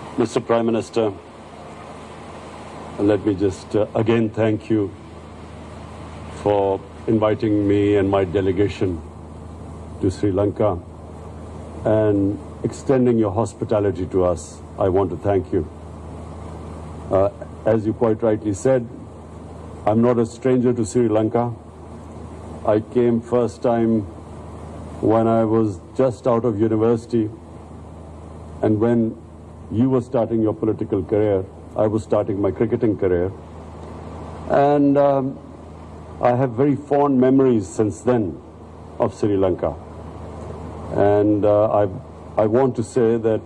Mr. Prime Minister, let me just again thank you for inviting me and my delegation to Sri Lanka and extending your hospitality to us. I want to thank you. As you quite rightly said, I'm not a stranger to Sri Lanka. I came first time when I was just out of university, and when you were starting your political career, I was starting my cricketing career. And I have very fond memories since then of Sri Lanka. And I want to say that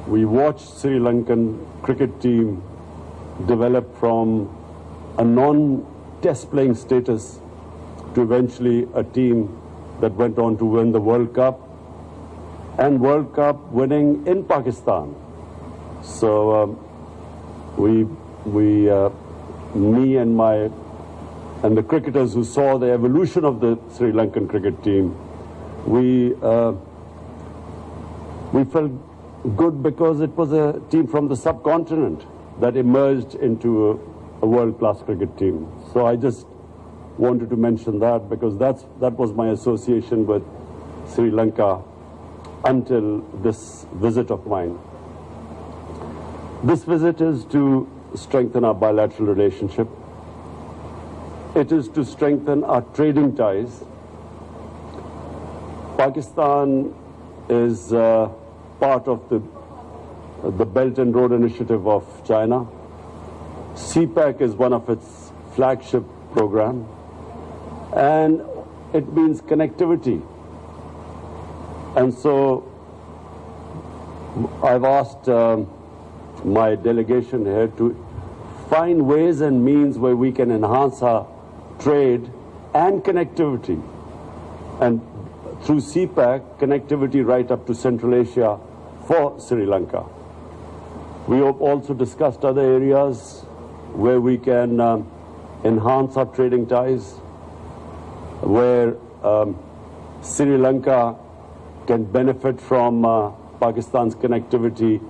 we watched Sri Lankan cricket team develop from a non-test playing status to eventually a team that went on to win the World Cup, and World Cup winning in Pakistan. So me and the cricketers who saw the evolution of the Sri Lankan cricket team, we felt good because it was a team from the subcontinent that emerged into a world-class cricket team. So I just wanted to mention that because that was my association with Sri Lanka until this visit of mine. This visit is to strengthen our bilateral relationship. It is to strengthen our trading ties. Pakistan is part of the Belt and Road Initiative of China. CPEC is one of its flagship program, and it means connectivity. And so I've asked my delegation here to find ways and means where we can enhance our trade and connectivity. And through CPEC, connectivity right up to Central Asia for Sri Lanka. We have also discussed other areas where we can enhance our trading ties, where Sri Lanka can benefit from Pakistan's connectivity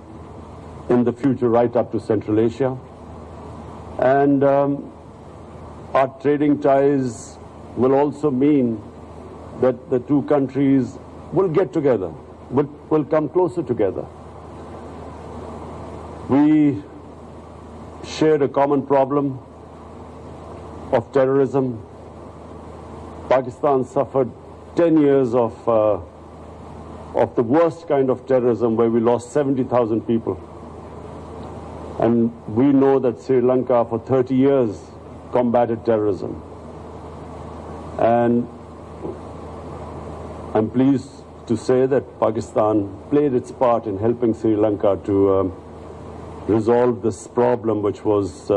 in the future right up to Central Asia. And our trading ties will also mean that the two countries will get together, will come closer together. We shared a common problem of terrorism. Pakistan suffered 10 years of the worst kind of terrorism where we lost 70,000 people. And we know that Sri Lanka for 30 years combated terrorism. And I'm pleased to say that Pakistan played its part in helping Sri Lanka to resolve this problem which was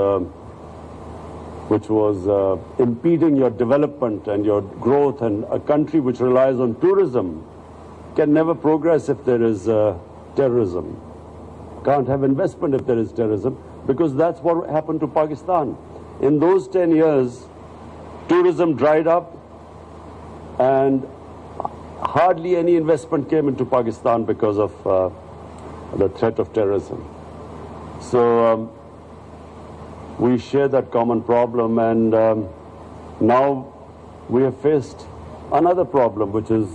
impeding your development and your growth, and a country which relies on tourism can never progress if there is terrorism. Can't have investment if there is terrorism, because that's what happened to Pakistan. In those 10 years, tourism dried up and hardly any investment came into Pakistan because of the threat of terrorism. So we share that common problem, and now we have faced another problem, which is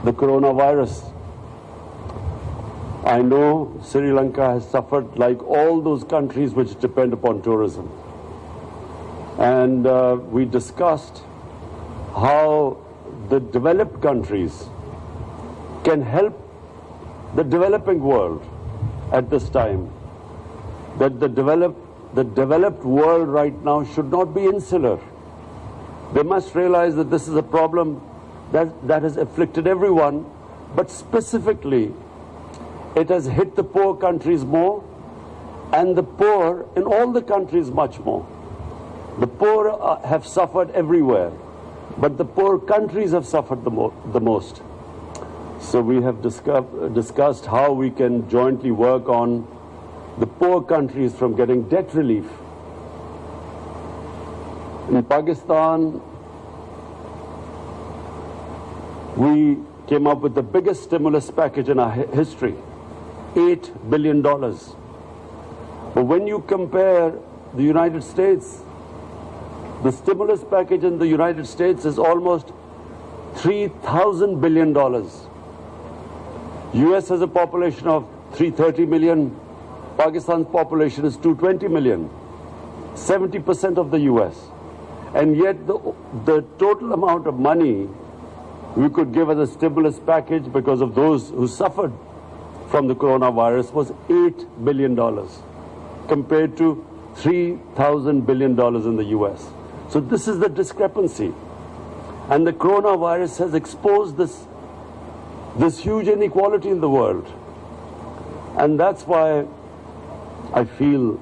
the coronavirus. I know Sri Lanka has suffered like all those countries which depend upon tourism. And we discussed how the developed countries can help the developing world at this time. That the developed world right now should not be insular. They must realize that this is a problem that has afflicted everyone, but specifically it has hit the poor countries more, and the poor in all the countries much more. The poor have suffered everywhere, but the poor countries have suffered the most. So we have discussed how we can jointly work on the poor countries from getting debt relief. In Pakistan, we came up with the biggest stimulus package in our history. $8 billion. But when you compare the United States, the stimulus package in the United States is almost $3,000 billion. US has a population of 330 million. Pakistan's population is 220 million. 70% of the US. And yet the total amount of money we could give as a stimulus package because of those who suffered from the coronavirus was $8 billion compared to $3,000 billion in the US. So this is the discrepancy. And the coronavirus has exposed this huge inequality in the world. And that's why I feel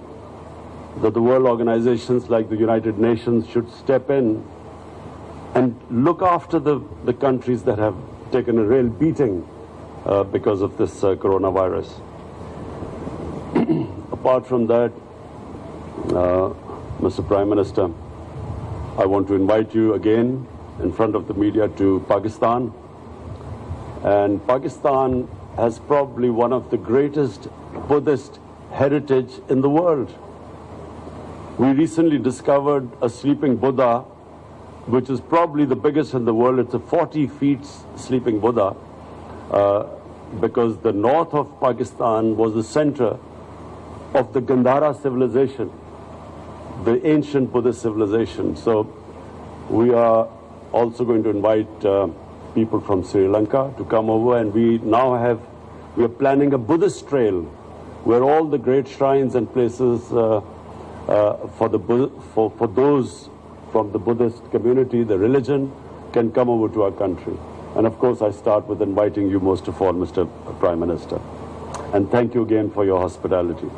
that the world organizations like the United Nations should step in and look after the countries that have taken a real beating because of this coronavirus. Apart from that, Mr. Prime Minister, I want to invite you again in front of the media to Pakistan. And Pakistan has probably one of the greatest Buddhist heritage in the world. We recently discovered a sleeping Buddha, which is probably the biggest in the world. It's a 40 feet sleeping Buddha, because the north of Pakistan was the center of the Gandhara civilization, the ancient Buddhist civilization. So we are also going to invite people from Sri Lanka to come over, and we are planning a Buddhist trail where all the great shrines and places for those from the Buddhist community, the religion, can come over to our country. And of course, I start with inviting you most of all, Mr. Prime Minister. And thank you again for your hospitality.